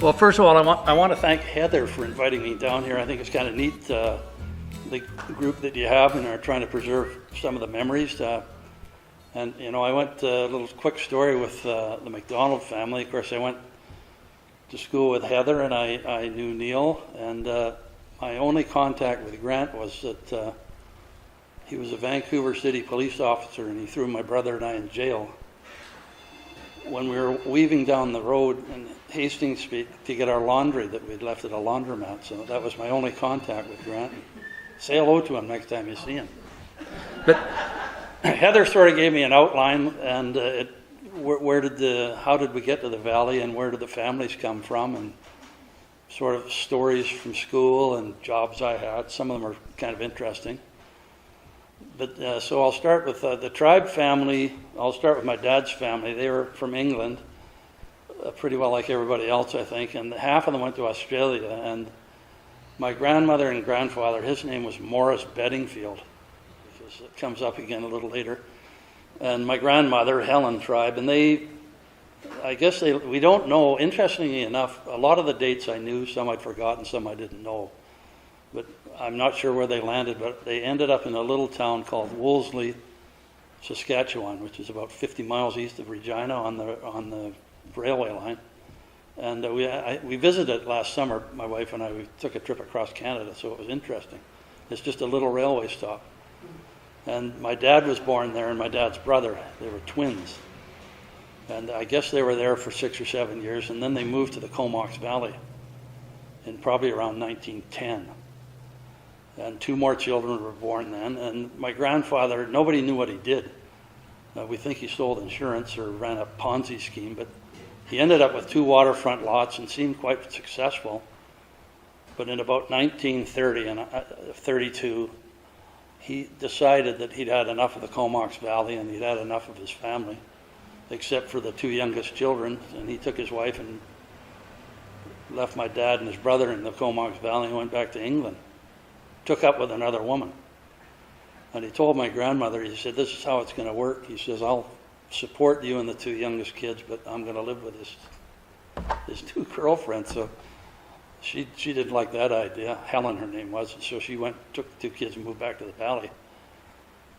Well, first of all, I want to thank Heather for inviting me down here. I think it's kind of neat, the group that you have and are trying to preserve some of the memories. And, you know, I went a little quick story with the McDonald family. Of course, I went to school with Heather, and I knew Neil. And my only contact with Grant was that he was a Vancouver City police officer, and he threw my brother and I in jail when we were weaving down the road in Hastings Street to get our laundry that we'd left at a laundromat. So that was my only contact with Grant. Say hello to him next time you see him. But Heather sort of gave me an outline, and how did we get to the valley, and where did the families come from, and sort of stories from school and jobs I had. Some of them are kind of interesting. But so I'll start with the Tribe family. I'll start with my dad's family. They were from England, pretty well like everybody else, I think. And half of them went to Australia. And my grandmother and grandfather, his name was Morris Bedingfield, because it comes up again a little later. And my grandmother, Helen Tribe. And we don't know, interestingly enough, a lot of the dates I knew, some I'd forgotten, some I didn't know. But I'm not sure where they landed, but they ended up in a little town called Wolseley, Saskatchewan, which is about 50 miles east of Regina on the railway line. And we visited last summer, my wife and I. We took a trip across Canada, so it was interesting. It's just a little railway stop. And my dad was born there, and my dad's brother. They were twins. And I guess they were there for 6 or 7 years, and then they moved to the Comox Valley in probably around 1910. And 2 more children were born then. And my grandfather, nobody knew what he did. We think he sold insurance or ran a Ponzi scheme, but he ended up with 2 waterfront lots and seemed quite successful. But in about 1930 and 32, he decided that he'd had enough of the Comox Valley and he'd had enough of his family, except for the 2 youngest children. And he took his wife and left my dad and his brother in the Comox Valley and went back to England. Took up with another woman. And he told my grandmother, he said, "This is how it's going to work." He says, "I'll support you and the 2 youngest kids, but I'm going to live with his 2 girlfriends." So she didn't like that idea. Helen, her name was. So she took the 2 kids and moved back to the valley.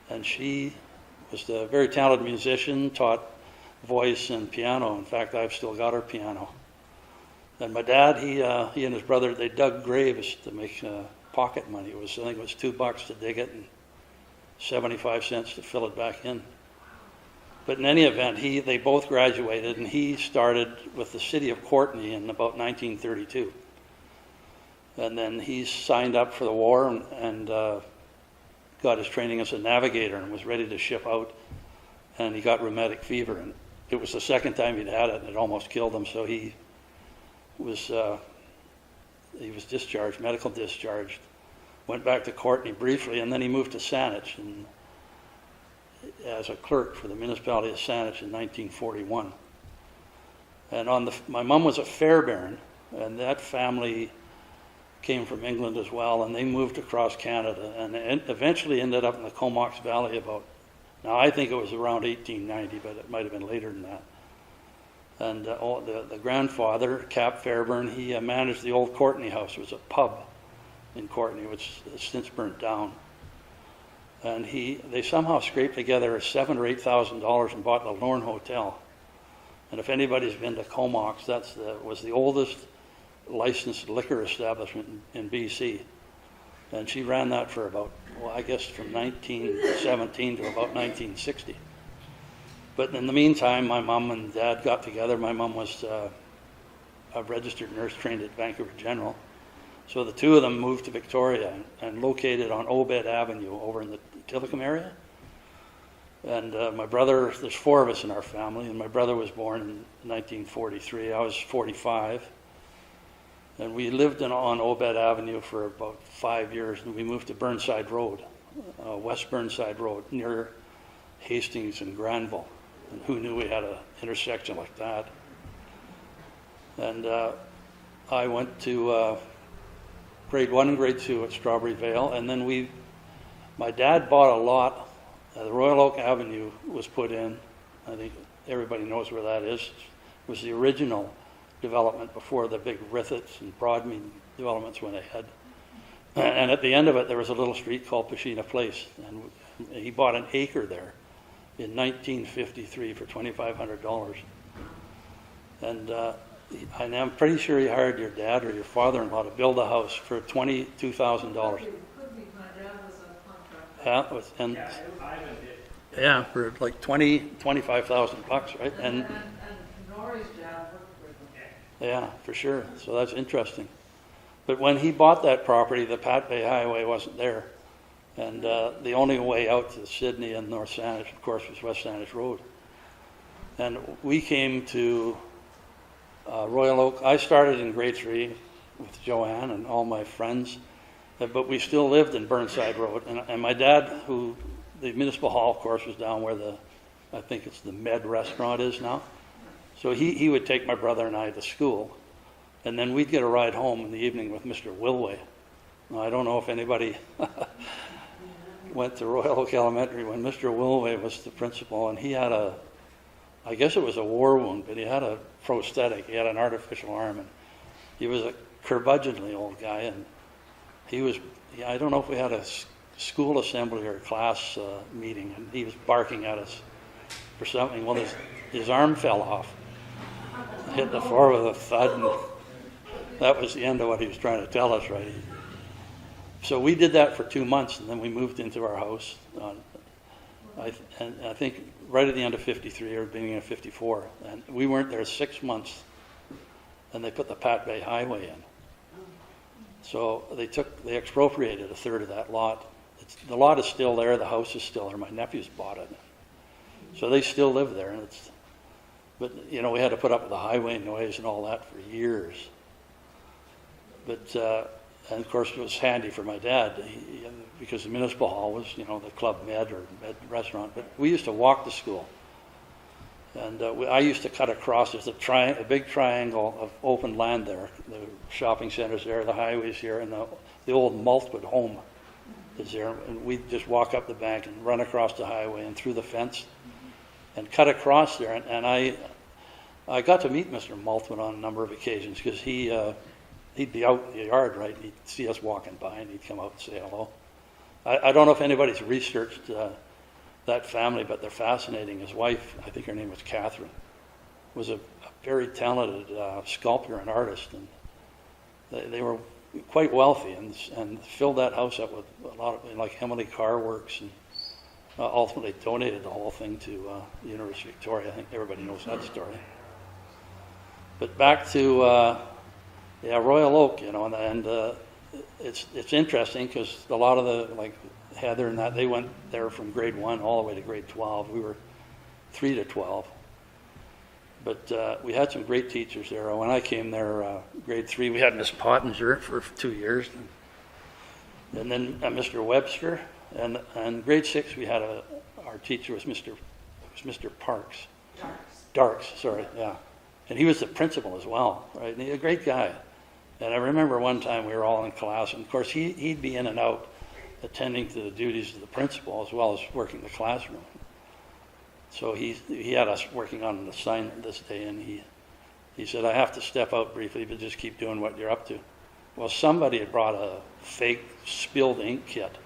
And she was a very talented musician, taught voice and piano. In fact, I've still got her piano. And my dad, he and his brother, they dug graves to make pocket money. I think it was $2 to dig it and 75 cents to fill it back in. But in any event, they both graduated, and he started with the city of Courtenay in about 1932. And then he signed up for the war and got his training as a navigator and was ready to ship out. And he got rheumatic fever, and it was the second time he'd had it, and it almost killed him. So he was discharged, medical discharged, went back to Courtenay briefly, and then he moved to Saanich as a clerk for the municipality of Saanich in 1941. And my mom was a Fairbairn, and that family came from England as well, and they moved across Canada and eventually ended up in the Comox Valley now I think it was around 1890, but it might have been later than that. And the grandfather, Cap Fairbairn, he managed the old Courtenay House. It was a pub in Courtenay, which has since burnt down. And they somehow scraped together $7,000 or $8,000 and bought the Lorne Hotel. And if anybody's been to Comox, was the oldest licensed liquor establishment in BC. And she ran that for about, I guess from 1917 to about 1960. But in the meantime, my mom and dad got together. My mom was a registered nurse trained at Vancouver General. So the 2 of them moved to Victoria and located on Obed Avenue over in the Tillicum area. And my brother, there's 4 of us in our family, and my brother was born in 1943. I was 45. And we lived on Obed Avenue for about 5 years, and we moved to Burnside Road, West Burnside Road, near Hastings and Granville. And who knew we had an intersection like that? And I went to grade 1 and grade 2 at Strawberry Vale, and then my dad bought a lot. The Royal Oak Avenue was put in. I think everybody knows where that is. It was the original development before the big Rithitz and Broadmead developments went ahead. And at the end of it, there was a little street called Pashina Place, and he bought an acre there in 1953 for $2,500. And I'm pretty sure he hired your dad or your father-in-law to build a house for $22,000. Could be. My dad was a contractor. Yeah, it was, and Yeah, Ivan did. yeah, for like $25,000, right? And Nori's dad worked with him. yeah, for sure. So that's interesting. But when he bought that property, the Pat Bay Highway wasn't there. And the only way out to Sydney and North Saanich, of course, was West Saanich Road. And we came to Royal Oak. I started in grade 3 with Joanne and all my friends, but we still lived in Burnside Road. And my dad, who, the municipal hall, of course, was down where I think it's the Med restaurant is now. So he would take my brother and I to school. And then we'd get a ride home in the evening with Mr. Wilway. Now, I don't know if anybody went to Royal Oak Elementary when Mr. Wilway was the principal, and he had I guess it was a war wound, but he had a prosthetic. He had an artificial arm, and he was a curmudgeonly old guy, and I don't know if we had a school assembly or a class meeting, and he was barking at us for something. Well, his arm fell off, hit the floor with a thud, and that was the end of what he was trying to tell us, right? So we did that for 2 months, and then we moved into our house. And I think right at the end of 53 or beginning of 54. And we weren't there 6 months, and they put the Pat Bay Highway in. So they expropriated a third of that lot. The lot is still there, the house is still there. My nephews bought it. So they still live there. But we had to put up with the highway noise and all that for years. But, and of course it was handy for my dad because the municipal hall was, the Club Med or Med restaurant. But we used to walk to school. And I used to cut across. There's a big triangle of open land there. The shopping center's there, the highway's here, and the old Maltwood home is there. And we'd just walk up the bank and run across the highway and through the fence and cut across there. And I got to meet Mr. Maltwood on a number of occasions because he'd be out in the yard, right? He'd see us walking by, and he'd come out and say hello. I don't know if anybody's researched that family, but they're fascinating. His wife, I think her name was Catherine, was a very talented sculptor and artist, and they were quite wealthy and filled that house up with a lot of, like Emily Carr Works, and ultimately donated the whole thing to the University of Victoria. I think everybody knows that story. But back to Royal Oak, and it's interesting because a lot of like Heather and that, they went there from grade 1 all the way to grade 12. We were 3 to 12. But we had some great teachers there. When I came there, grade 3, we had Miss Pottinger for 2 years. And then Mr. Webster. And grade 6, we had our teacher was Mr. Parks. Darks, sorry, yeah. And he was the principal as well, right? And he's a great guy. And I remember one time we were all in class, and of course he'd be in and out attending to the duties of the principal as well as working the classroom. So he had us working on an assignment this day, and he said, I have to step out briefly, but just keep doing what you're up to. Well, somebody had brought a fake spilled ink kit.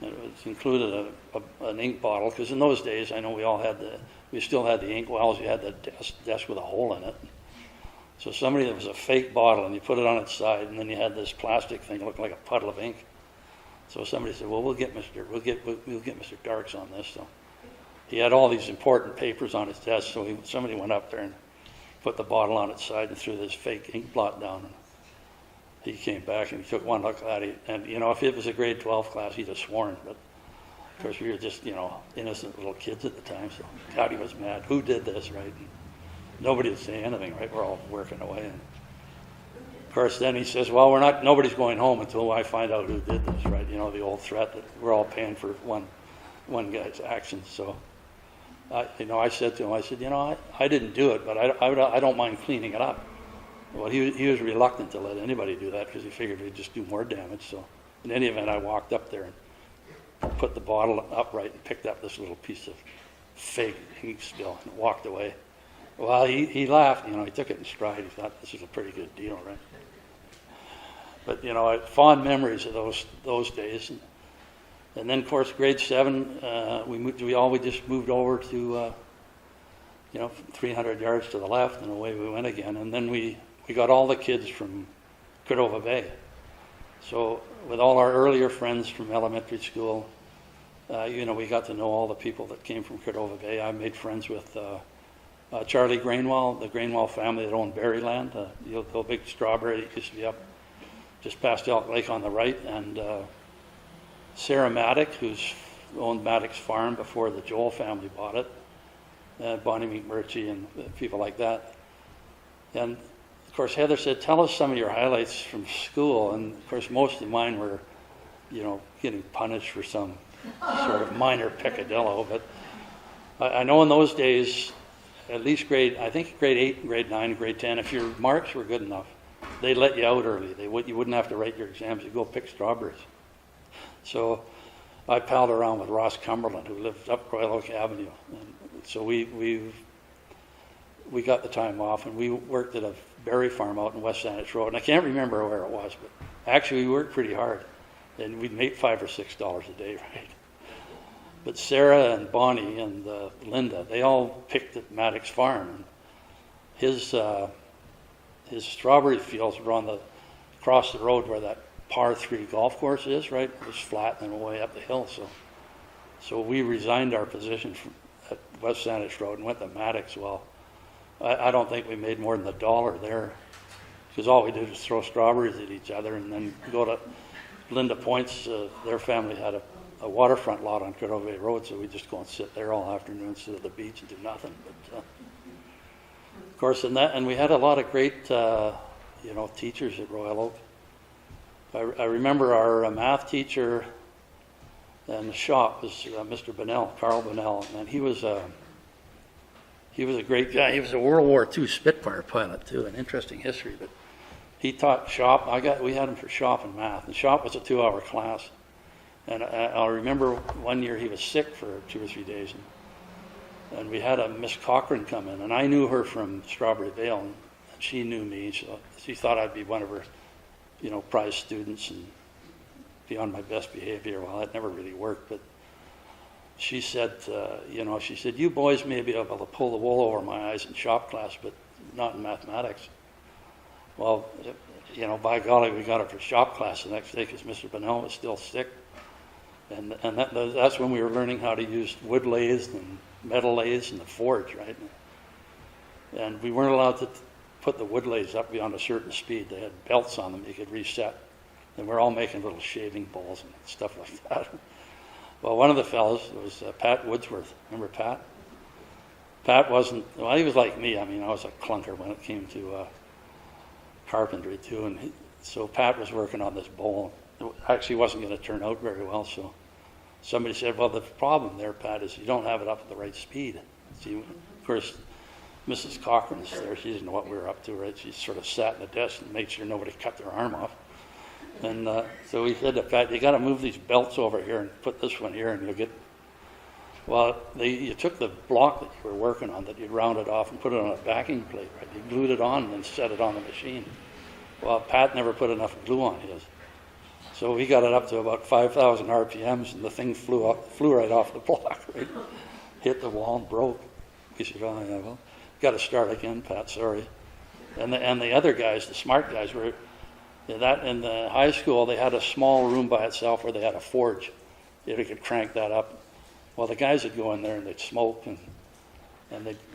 And it included an ink bottle, because in those days, I know we still had the ink wells. You had the desk with a hole in it. So there was a fake bottle, and you put it on its side, and then you had this plastic thing that looked like a puddle of ink. So somebody said, well, we'll get Mr. Darks on this. So he had all these important papers on his desk, so somebody went up there and put the bottle on its side and threw this fake ink blot down. And he came back and he took one look at it, and if it was a grade 12 class, he'd have sworn. But of course, we were just innocent little kids at the time. So God, he was mad. Who did this, right? And nobody would say anything, right? We're all working away. And of course, then he says, well, nobody's going home until I find out who did this, right? The old threat that we're all paying for one guy's actions. So, I said to him, I didn't do it, but I don't mind cleaning it up. Well, he was reluctant to let anybody do that because he figured we'd just do more damage. So in any event, I walked up there and put the bottle upright and picked up this little piece of fake ink spill and walked away. Well, he laughed, he took it in stride. He thought this is a pretty good deal, right? But, fond memories of those days. And then, of course, grade 7, we just moved over to, 300 yards to the left, and away we went again. And then we got all the kids from Cordova Bay. So with all our earlier friends from elementary school, we got to know all the people that came from Cordova Bay. I made friends with Charlie Grainwell, the Grainwell family that owned Berryland, the big strawberry that used to be up just past Elk Lake on the right, and Sarah Maddock, who's owned Maddock's Farm before the Joel family bought it, Bonnie McMurtry and people like that. And of course, Heather said, tell us some of your highlights from school. And of course, most of mine were, getting punished for some sort of minor peccadillo. But I know in those days, at least grade 8, grade 9, grade 10, if your marks were good enough, they'd let you out early. You wouldn't have to write your exams. You'd go pick strawberries. So I palled around with Ross Cumberland, who lived up Royal Oak Avenue. And so we got the time off, and we worked at a berry farm out in West Saanich Road. And I can't remember where it was, but actually we worked pretty hard. And we'd make $5 or $6 a day, right? But Sarah and Bonnie and Linda, they all picked at Maddox Farm. And his strawberry fields were across the road where that par 3 golf course is, right? It was flat and way up the hill. So we resigned our position at West Saanich Road and went to Maddox. Well, I don't think we made more than $1 there, because all we did was throw strawberries at each other and then go to Linda Point's. Their family had a waterfront lot on Cordova Road, so we just go and sit there all afternoon, sit at the beach and do nothing. But of course, and we had a lot of great, teachers at Royal Oak. I remember our math teacher in the shop was Mr. Bunnell, Carl Bunnell, and he was a great guy. He was a World War II Spitfire pilot too, an interesting history. But he taught shop. We had him for shop and math, and shop was a 2-hour class. And I'll remember one year he was sick for 2 or 3 days, and we had a Miss Cochran come in, and I knew her from Strawberry Vale, and she knew me. So she thought I'd be one of her, prize students and be on my best behavior. Well, that never really worked, but she said, you boys may be able to pull the wool over my eyes in shop class, but not in mathematics. Well, by golly, we got her for shop class the next day because Mr. Bunnell was still sick. And that's when we were learning how to use wood lathes and metal lathes and the forge, right? And we weren't allowed to put the wood lathes up beyond a certain speed. They had belts on them you could reset. And we're all making little shaving bowls and stuff like that. Well, one of the fellows was Pat Woodsworth. Remember Pat? Pat he was like me. I mean, I was a clunker when it came to carpentry too. And so Pat was working on this bowl. It actually wasn't going to turn out very well. So somebody said, well, the problem there, Pat, is you don't have it up at the right speed. See, of course, Mrs. Cochran's there. She didn't know what we were up to, right? She sort of sat in the desk and made sure nobody cut their arm off. And so we said to Pat, you got to move these belts over here and put this one here, and you'll get. Well, you took the block that you were working on, that you rounded off, and put it on a backing plate, right? You glued it on and then set it on the machine. Well, Pat never put enough glue on his. So we got it up to about 5,000 RPMs, and the thing flew right off the block, right? Hit the wall and broke. We said, oh, yeah, well, got to start again, Pat, sorry. And the other guys, the smart guys, were in the high school. They had a small room by itself where they had a forge. They could crank that up. Well, the guys would go in there and they'd smoke and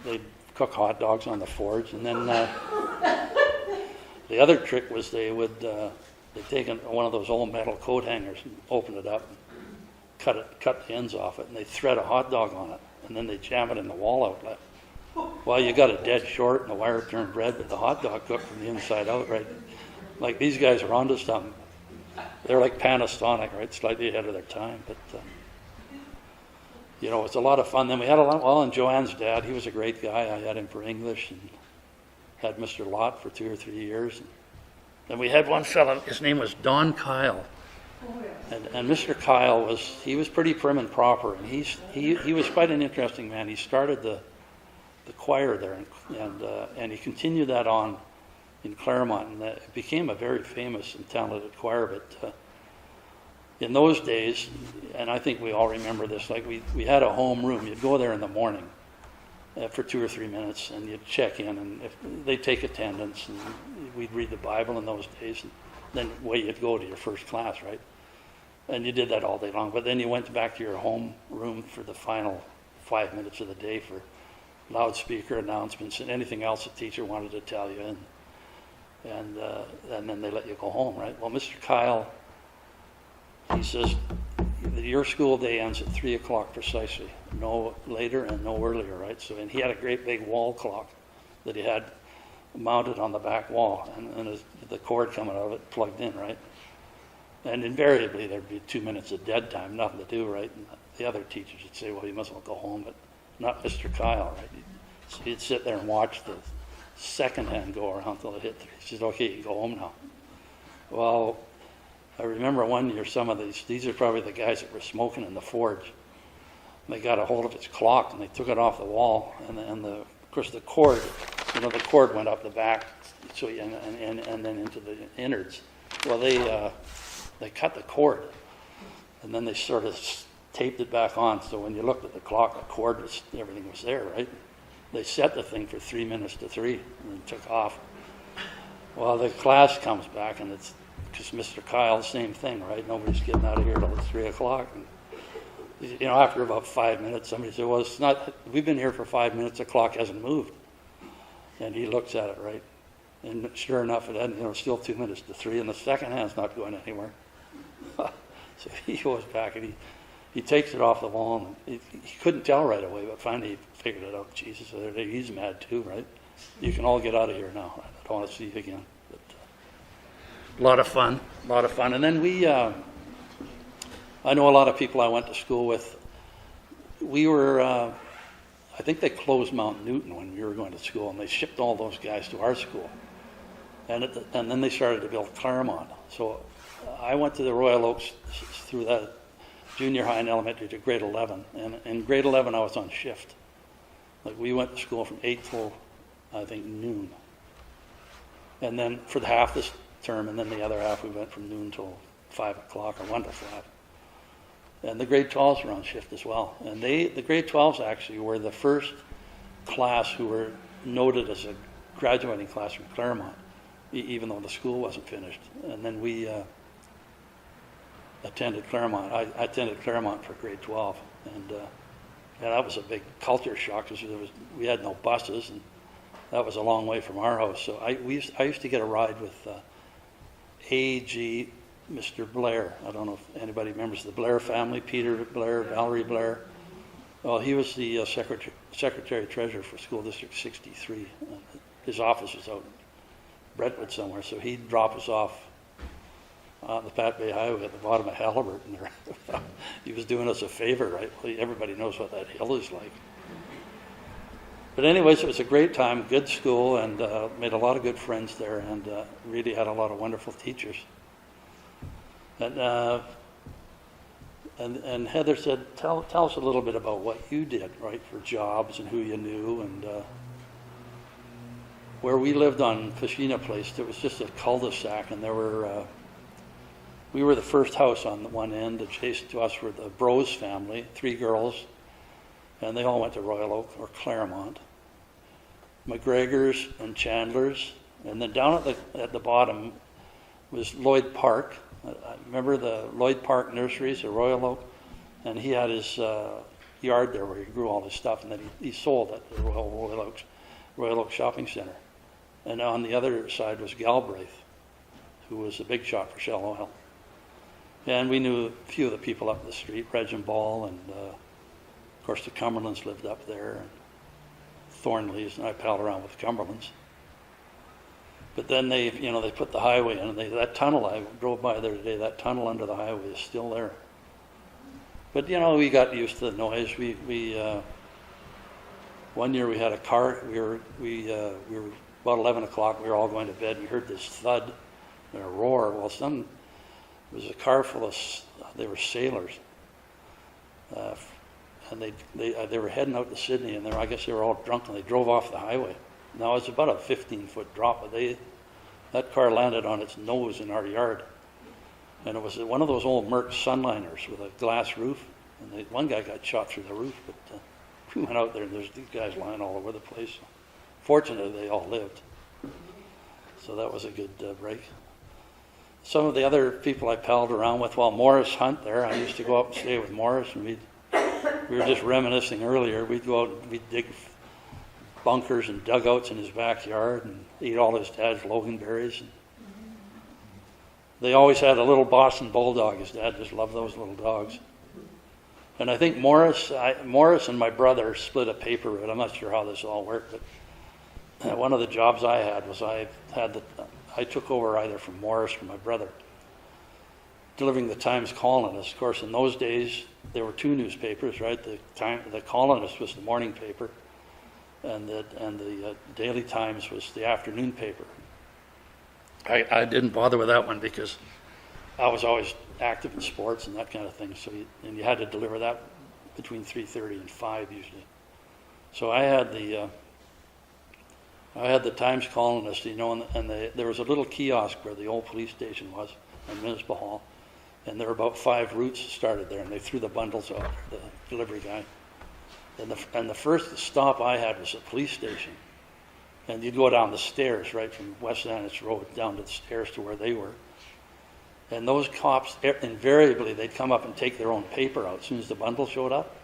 they'd cook hot dogs on the forge. And then the other trick was they'd take one of those old metal coat hangers and open it up, and cut the ends off it, and they'd thread a hot dog on it, and then they'd jam it in the wall outlet. Well, you got it dead short, and the wire turned red, but the hot dog cooked from the inside out, right? Like, these guys are onto something. They're like Panasonic, right? Slightly ahead of their time, but it's a lot of fun. Then we had and Joanne's dad, he was a great guy. I had him for English, and had Mr. Lott for 2 or 3 years. And we had one fellow, his name was Don Kyle. And Mr. Kyle was pretty prim and proper, and he was quite an interesting man. He started the the choir there, and he continued that on in Claremont, and it became a very famous and talented choir. But in those days, and I think we all remember this, like we had a home room. You'd go there in the morning for 2 or 3 minutes, and you'd check in, and if they'd take attendance, and we'd read the Bible in those days, and then away you'd go to your first class, right? And you did that all day long. But then you went back to your home room for the final 5 minutes of the day for loudspeaker announcements and anything else the teacher wanted to tell you, and then they let you go home, right? Well, Mr. Kyle, he says, your school day ends at 3 o'clock precisely, no later and no earlier, right? So, and he had a great big wall clock that he had mounted on the back wall, and the cord coming out of it plugged in, right? And invariably there'd be 2 minutes of dead time, nothing to do, right? And the other teachers would say, well, you must well go home, but not Mr. Kyle, right? So he'd sit there and watch the second hand go around until it hit 3. He says, okay, you can go home now. Well, I remember one year some of these are probably the guys that were smoking in the forge. They got a hold of his clock and they took it off the wall, and of course the cord, the cord went up the back, so and then into the innards. Well, they cut the cord, and then they sort of taped it back on. So when you looked at the clock, the cord everything was there, right? They set the thing for 3 minutes to 3, and then took off. Well, the class comes back, and it's because Mr. Kyle, same thing, right? Nobody's getting out of here till it's 3 o'clock. And, after about 5 minutes, somebody said, well, it's not, we've been here for 5 minutes, the clock hasn't moved. And he looks at it, right? And sure enough, it hadn't, still 2 minutes to 3, and the second hand's not going anywhere. So he goes back and he takes it off the wall, and he couldn't tell right away, but finally he figured it out. Jesus, he's mad too, right? You can all get out of here now. I don't want to see you again. But, a lot of fun. And then I know a lot of people I went to school with. We were, I think they closed Mount Newton when we were going to school, and they shipped all those guys to our school. And then they started to build Claremont. So I went to the Royal Oaks through that junior high and elementary to grade 11. And in grade 11, I was on shift. Like, we went to school from 8 till, I think, noon. And then for the half this term, and then the other half, we went from noon till 5 o'clock, or 1 to 5. And the grade 12s were on shift as well. And the grade 12s actually were the first class who were noted as a graduating class from Claremont, even though the school wasn't finished. And then we attended Claremont. I attended Claremont for grade 12. And that was a big culture shock because we had no buses, and that was a long way from our house. So I used to get a ride with A.G. Mr. Blair. I don't know if anybody remembers the Blair family, Peter Blair, Valerie Blair. Well, he was the secretary-treasurer for School District 63. His office was out in Brentwood somewhere, so he'd drop us off on the Pat Bay Highway at the bottom of Halliburton there. He was doing us a favor, right? Everybody knows what that hill is like. But anyways, it was a great time, good school, and made a lot of good friends there, and really had a lot of wonderful teachers. And Heather said, tell us a little bit about what you did, right, for jobs and who you knew. And where we lived on Kashina Place, there was just a cul-de-sac, and we were the first house on the one end. Adjacent to us were the Brose family, 3 girls, and they all went to Royal Oak or Claremont. McGregor's and Chandler's, and then down at the bottom was Lloyd Park. I remember the Lloyd Park Nurseries at Royal Oak, and he had his yard there where he grew all his stuff, and then he sold at the Royal Oak Shopping Center. And on the other side was Galbraith, who was a big shot for Shell Oil. And we knew a few of the people up the street, Regin Ball, and of course the Cumberlands lived up there, and Thornleys, and I palled around with the Cumberlands. But then they put the highway in, and that tunnel, I drove by there today, that tunnel under the highway is still there. But we got used to the noise. We one year we had a car, we were about 11 o'clock, we were all going to bed, we heard this thud and a roar. Well, it was a car full of, they were sailors. they were heading out to Sydney, and I guess they were all drunk, and they drove off the highway. Now, it's about a 15-foot drop, but that car landed on its nose in our yard. And it was one of those old Merc Sunliners with a glass roof, and one guy got shot through the roof, but we went out there, and there's these guys lying all over the place. Fortunately, they all lived. So that was a good break. Some of the other people I palled around with, well, Morris Hunt there, I used to go up and stay with Morris, and we were just reminiscing earlier. We'd go out and we'd dig bunkers and dugouts in his backyard and eat all his dad's loganberries. And they always had a little Boston Bulldog. His dad just loved those little dogs. And I think Morris and my brother split a paper route. I'm not sure how this all worked, but one of the jobs I had was I took over either from Morris or my brother, delivering the Times Colonist. Of course, in those days, there were two newspapers, right? The Colonist was the morning paper, and the Daily Times was the afternoon paper. I didn't bother with that one because I was always active in sports and that kind of thing. So you had to deliver that between 3:30 and 5 usually. So I had the Times Colonist, and there was a little kiosk where the old police station was on Municipal Hall, and there were about 5 routes started there, and they threw the bundles out, the delivery guy. And the first stop I had was a police station. And you'd go down the stairs, right, from West Saanich Road down to the stairs to where they were. And those cops, invariably, they'd come up and take their own paper out as soon as the bundle showed up.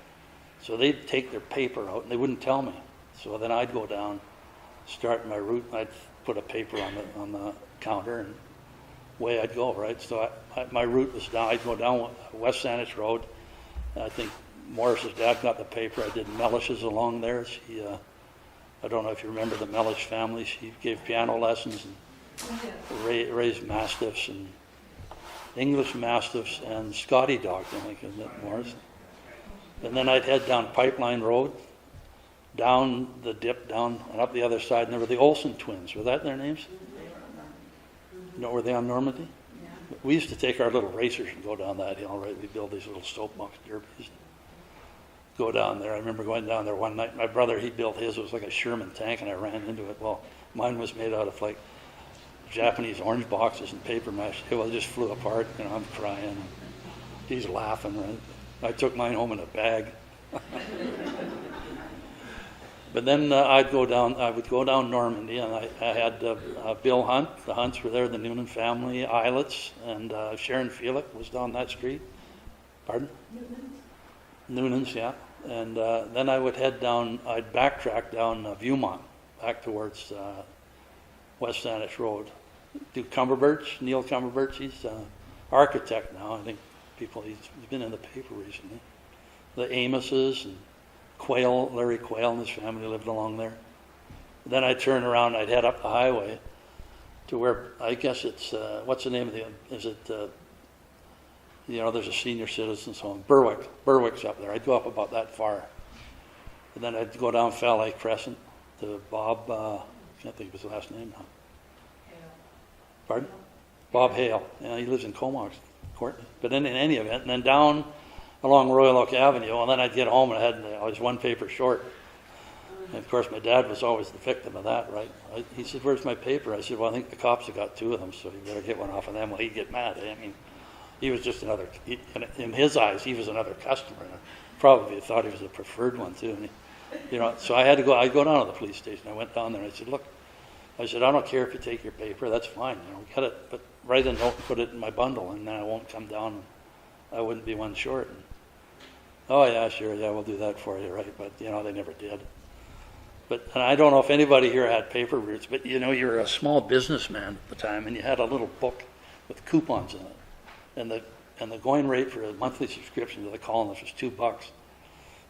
So they'd take their paper out, and they wouldn't tell me. So then I'd go down, start my route, and I'd put a paper on the counter, and away I'd go, right? So my route was down. I'd go down West Saanich Road. I think Morris's dad got the paper. I did Mellish's along there. I don't know if you remember the Mellish family. She gave piano lessons and raised mastiffs and English mastiffs and Scotty dogs, I think, isn't it, Morris? And then I'd head down Pipeline Road, down the dip, down and up the other side, and there were the Olsen twins. Were that their names? No, were they on Normandy? Yeah. We used to take our little racers and go down that hill, right? We'd build these little soapbox derbies. Go down there. I remember going down there one night. My brother, he built his. It was like a Sherman tank, and I ran into it. Well, mine was made out of like Japanese orange boxes and paper mache. Well, it just flew apart. I'm crying. He's laughing. Right? I took mine home in a bag. But then I would go down Normandy, and I had Bill Hunt. The Hunts were there, the Noonan family, Islets, and Sharon Felix was down that street. Pardon? Noonan's, yeah. And then I would head down, I'd backtrack down Viewmont, back towards West Saanich Road. Do Cumberbirch, Neil Cumberbirch, he's an architect now. I think he's been in the paper recently. The Amoses and Quayle, Larry Quayle and his family lived along there. Then I'd turn around, I'd head up the highway to where, I guess it's, what's the name of is it, there's a senior citizen home, Berwick's up there. I'd go up about that far. And then I'd go down Fell Lake Crescent to Bob, I can't think of his last name now. Pardon? Bob Hale. Yeah, he lives in Comox, Courtney. But in any event, and then down along Royal Oak Avenue, and then I'd get home and I was one paper short. And of course, my dad was always the victim of that, right? He said, "Where's my paper?" I said, "Well, I think the cops have got 2 of them, so you better get one off of them." Well, he'd get mad. I mean, he was just in his eyes, he was another customer. Probably thought he was a preferred one too. And so I'd go down to the police station. I went down there and I said, "Look," I said, "I don't care if you take your paper, that's fine, get it, but write a note and put it in my bundle, and then I won't come down, and I wouldn't be one short." And, "Oh yeah, sure, yeah, we'll do that for you," right? But they never did. And I don't know if anybody here had paper routes, but you were a small businessman at the time, and you had a little book with coupons in it, and the going rate for a monthly subscription to the Colonist was $2,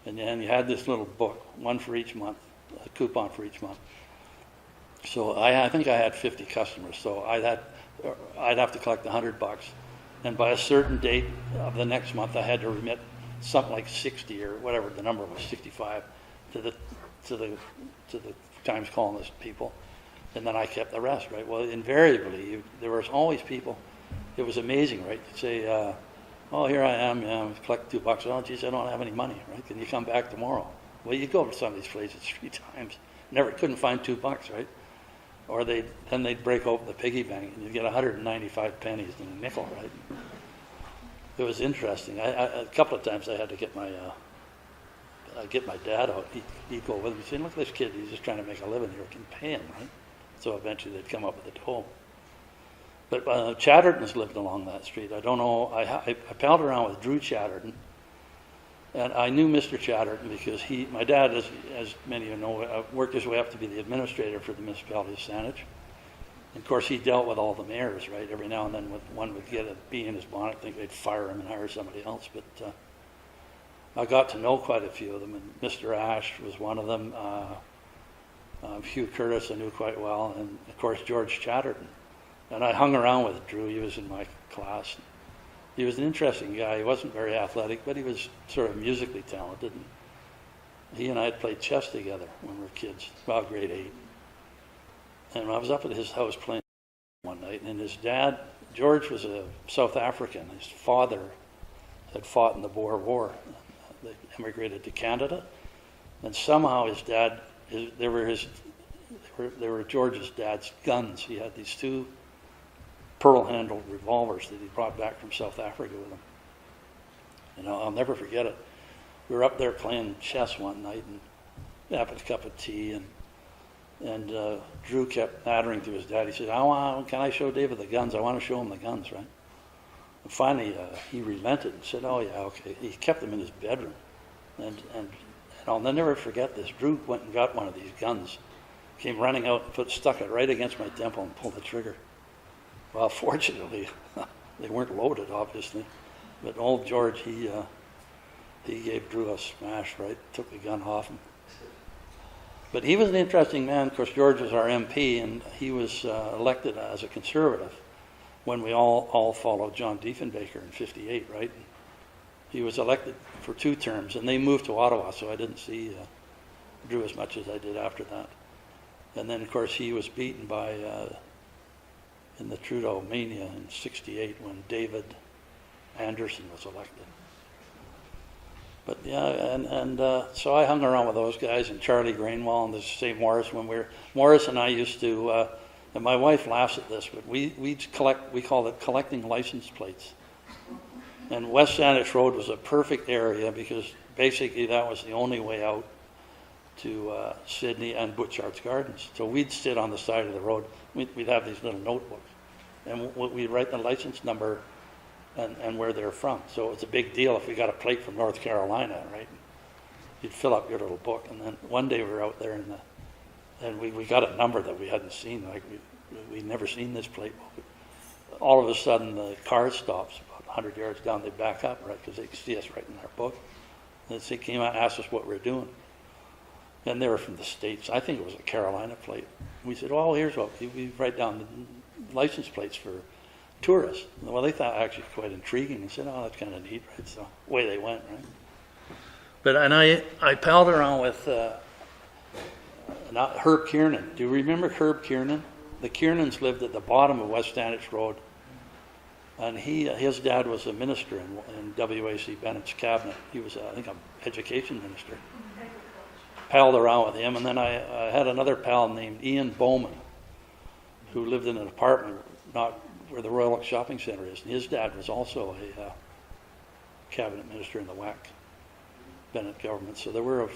and then you had this little book, one for each month, a coupon for each month. So I think I had 50 customers, so I'd have to collect $100, and by a certain date of the next month, I had to remit something like 60 or whatever the number was, 65, to the Times Colonist people, and then I kept the rest, right? Well, invariably, there was always people. It was amazing, right? You'd say, Oh, here I am, yeah, collect $2. Oh, geez, I don't have any money, right? Can you come back tomorrow? Well, you go to some of these places 3 times, couldn't find $2, right? Or then they'd break open the piggy bank and you'd get 195 pennies and a nickel, right? It was interesting. A couple of times I had to get my dad out. He'd go with me, saying, "Look at this kid. He's just trying to make a living here. Can pay him, right?" So eventually they'd come up with a dough. But Chatterton's lived along that street. I don't know. I palled around with Drew Chatterton, and I knew Mr. Chatterton because my dad, as many of you know, worked his way up to be the administrator for the municipality of Saanich. And of course, he dealt with all the mayors, right? Every now and then one would get a bee in his bonnet, think they'd fire him and hire somebody else. But I got to know quite a few of them, and Mr. Ash was one of them. Hugh Curtis I knew quite well, and of course George Chatterton. And I hung around with Drew. He was in my class. He was an interesting guy. He wasn't very athletic, but he was sort of musically talented. And he and I had played chess together when we were kids, about grade 8. And I was up at his house playing one night, and his dad, George, was a South African. His father had fought in the Boer War. They immigrated to Canada, and somehow his dad, they were George's dad's guns. He had these 2 pearl-handled revolvers that he brought back from South Africa with him. And I'll never forget it. We were up there playing chess one night and having a cup of tea, and Drew kept nattering to his dad. He said, "Can I show David the guns? I want to show him the guns, right?" And finally, he relented and said, "Oh, yeah, okay." He kept them in his bedroom. And I'll never forget this. Drew went and got one of these guns, came running out and stuck it right against my temple and pulled the trigger. Well, fortunately, they weren't loaded, obviously. But old George, he gave Drew a smash, right? Took the gun off him. But he was an interesting man. Of course, George was our MP, and he was elected as a conservative when we all followed John Diefenbaker in '58, right? He was elected for 2 terms, and they moved to Ottawa, so I didn't see Drew as much as I did after that. And then, of course, he was beaten by in the Trudeau mania in '68 when David Anderson was elected. But yeah, and so I hung around with those guys and Charlie Greenwald and the St. Morris when Morris and I used to, and my wife laughs at this, but we called it collecting license plates. And West Saanich Road was a perfect area because basically that was the only way out to Sydney and Butchard's Gardens. So we'd sit on the side of the road. We'd have these little notebooks, and we'd write the license number and where they're from. So it's a big deal if we got a plate from North Carolina, right? You'd fill up your little book, and then one day we were out there and we got a number that we hadn't seen. Like we'd never seen this plate. All of a sudden the car stops about 100 yards down. They back up, right, because they could see us right in our book. And they came out and asked us what we're doing. And they were from the States. I think it was a Carolina plate. We said, "Oh, here's what we write down the license plates for tourists." Well, they thought actually quite intriguing. They said, "Oh, that's kind of neat," right? So away they went, right? But I palled around with Herb Kiernan. Do you remember Herb Kiernan? The Kiernans lived at the bottom of West Saanich Road, and his dad was a minister in W.A.C. Bennett's cabinet. He was, I think, an education minister. Palled around with him, and then I had another pal named Ian Bowman, who lived in an apartment not where the Royal Oak Shopping Centre is. And his dad was also a cabinet minister in the WAC Bennett government. So there were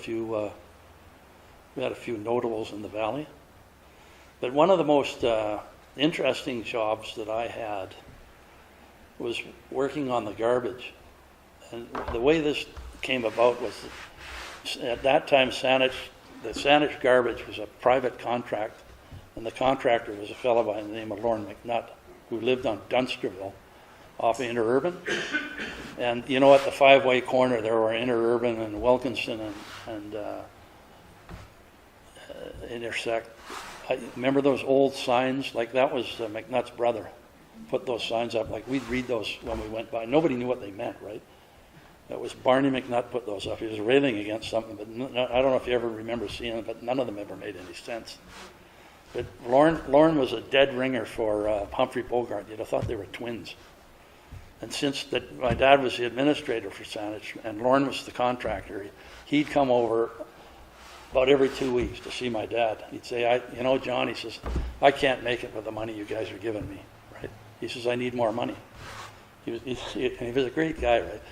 we had a few notables in the valley. But one of the most interesting jobs that I had was working on the garbage. And the way this came about was at that time, the Saanich garbage was a private contract, and the contractor was a fellow by the name of Lorne McNutt, who lived on Dunsterville off Interurban. And you know, at the 5-way corner there were Interurban and Wilkinson and intersect. I remember those old signs? Like that was McNutt's brother put those signs up. Like we'd read those when we went by. Nobody knew what they meant, right? It was Barney McNutt put those up. He was railing against something, but I don't know if you ever remember seeing them, but none of them ever made any sense. But Lorne was a dead ringer for Humphrey Bogart. You'd have thought they were twins. And since that, my dad was the administrator for Saanich and Lauren was the contractor, he'd come over about every 2 weeks to see my dad. He'd say, John, he says, I can't make it with the money you guys are giving me, right? He says, I need more money. And he was a great guy, right?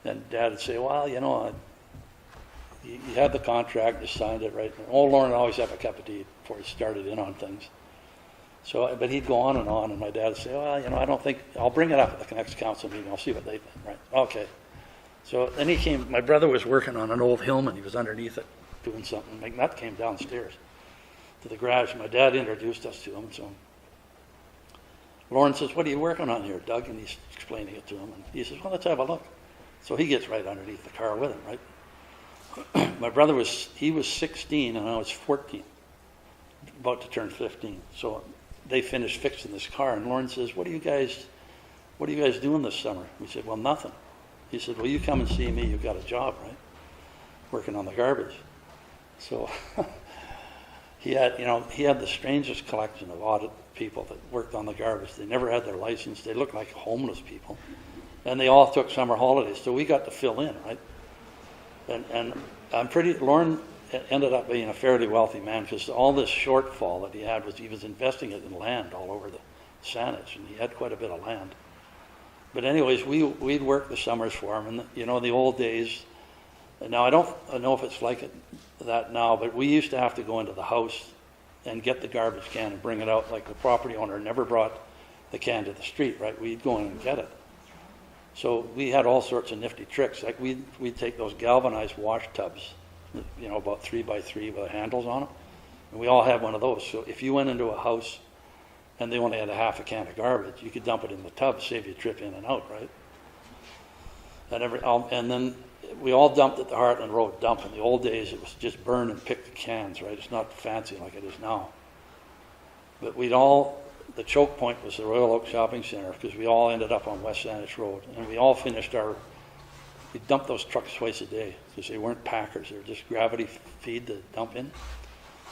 And Dad would say, well, you had the contract, you signed it, right? And old Lauren would always have a cup of tea before he started in on things. So, but he'd go on, and my dad would say, well, I don't think, I'll bring it up at the next council meeting, I'll see what they think, right? Okay. So then he came, my brother was working on an old Hillman, he was underneath it doing something. McNutt came downstairs to the garage. My dad introduced us to him, so Lauren says, what are you working on here, Doug? And he's explaining it to him, and he says, well, let's have a look. So he gets right underneath the car with him, right? My brother was 16 and I was 14, about to turn 15. So they finished fixing this car, and Lauren says, what are you guys doing this summer? We said, well, nothing. He said, well, you come and see me, you've got a job, right? Working on the garbage. So he had the strangest collection of odd people that worked on the garbage. They never had their license. They looked like homeless people. And they all took summer holidays, so we got to fill in, right? And Lauren ended up being a fairly wealthy man because all this shortfall that he had was he was investing it in land all over the Saanich, and he had quite a bit of land. But anyways, we'd work the summers for him, and the old days. Now I don't know if it's like that now, but we used to have to go into the house and get the garbage can and bring it out. Like the property owner never brought the can to the street, right? We'd go in and get it. So we had all sorts of nifty tricks. Like we'd take those galvanized wash tubs, about 3x3 with handles on them, and we all had one of those. So if you went into a house and they only had a half a can of garbage, you could dump it in the tub, save you a trip in and out, right? And then we all dumped at the Heartland Road dump. In the old days, it was just burn and pick the cans, right? It's not fancy like it is now. But the choke point was the Royal Oak Shopping Centre because we all ended up on West Saanich Road. And we all finished we dumped those trucks twice a day because they weren't packers. They were just gravity feed to dump in.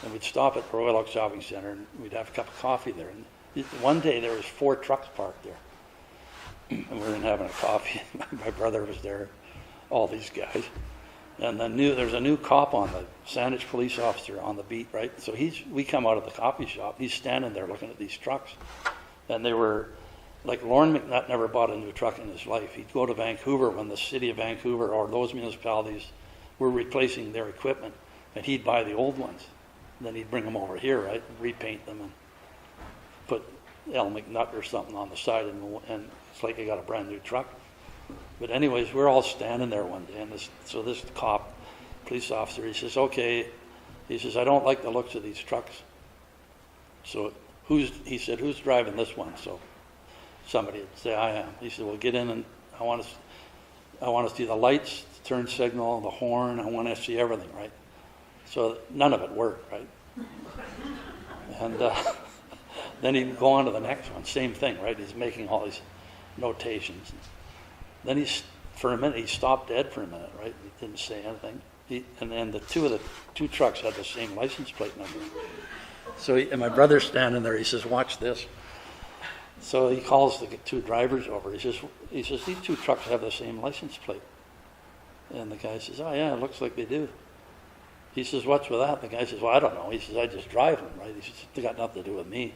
And we'd stop at the Royal Oak Shopping Centre and we'd have a cup of coffee there. And one day there was 4 trucks parked there. And we were in having a coffee. My brother was there, all these guys. And then there's a new cop on the Saanich police officer on the beat, right? So we come out of the coffee shop. He's standing there looking at these trucks. And they were, like Lauren McNutt never bought a new truck in his life. He'd go to Vancouver when the city of Vancouver or those municipalities were replacing their equipment, and he'd buy the old ones. Then he'd bring them over here, right, and repaint them and put L. McNutt or something on the side, and it's like he got a brand new truck. But anyways, we're all standing there one day, and this cop, police officer, he says, okay, he says, I don't like the looks of these trucks. So he said, who's driving this one? So somebody would say, I am. He said, well, get in and I want to see the lights, the turn signal, the horn, I want to see everything, right? So none of it worked, right? And then he'd go on to the next one, same thing, right? He's making all these notations. Then for a minute, he stopped dead for a minute, right? He didn't say anything. And then the two trucks had the same license plate number. So and my brother's standing there. He says, watch this. So he calls the 2 drivers over. He says, these 2 trucks have the same license plate. And the guy says, oh yeah, it looks like they do. He says, what's with that? The guy says, well, I don't know. He says, I just drive them, right? He says, they got nothing to do with me.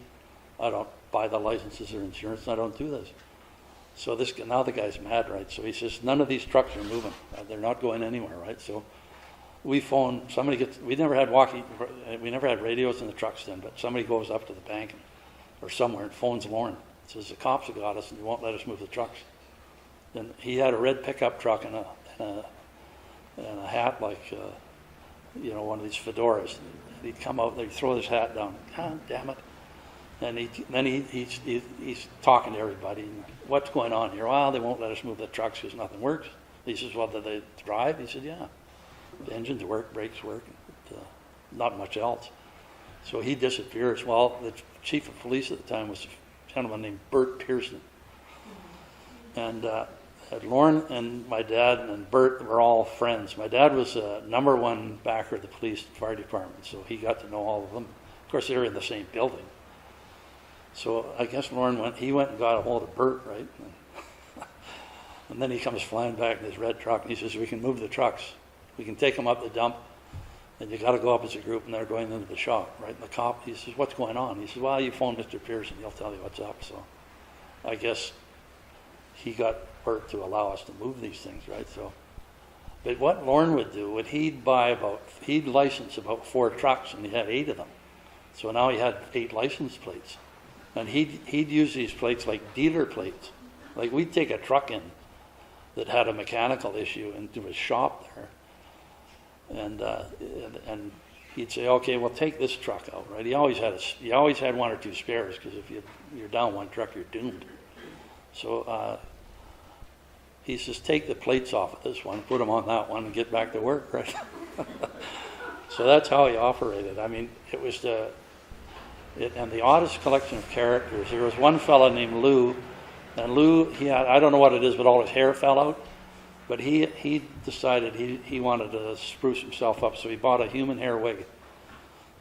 I don't buy the licenses or insurance, and I don't do this. So now the guy's mad, right? So he says, none of these trucks are moving. They're not going anywhere, right? So we phone, we never had radios in the trucks then, but somebody goes up to the bank or somewhere and phones Lauren. Says, the cops have got us and they won't let us move the trucks. Then he had a red pickup truck and a hat like, one of these fedoras. And he'd come out, they'd throw his hat down. God damn it. And he's talking to everybody. What's going on here? Well, they won't let us move the trucks because nothing works. He says, well, do they drive? He said, yeah. The engines work, brakes work, but, not much else. So he disappears. Well, the chief of police at the time was a gentleman named Bert Pearson. And Lauren and my dad and Bert were all friends. My dad was number 1 backer of the police and fire department, so he got to know all of them. Of course, they were in the same building. So I guess Lauren went and got a hold of Bert, right? And then he comes flying back in his red truck, and he says, we can move the trucks. We can take them up the dump, and you got to go up as a group, and they're going into the shop, right? And the cop, he says, what's going on? He says, well, you phone Mr. Pearson, he'll tell you what's up. So I guess he got Bert to allow us to move these things, right? So, but what Lorne would do, he'd license about 4 trucks, and he had 8 of them. So now he had 8 license plates. And he'd use these plates like dealer plates. Like we'd take a truck in that had a mechanical issue into his shop there. And he'd say, okay, well, take this truck out, right? He always had 1 or 2 spares, because if you're down 1 truck, you're doomed. So he says, take the plates off of this one, put them on that one, and get back to work, right? So that's how he operated. I mean, it was and the oddest collection of characters. There was one fella named Lou, and Lou, I don't know what it is, but all his hair fell out. But he decided he wanted to spruce himself up, so he bought a human hair wig.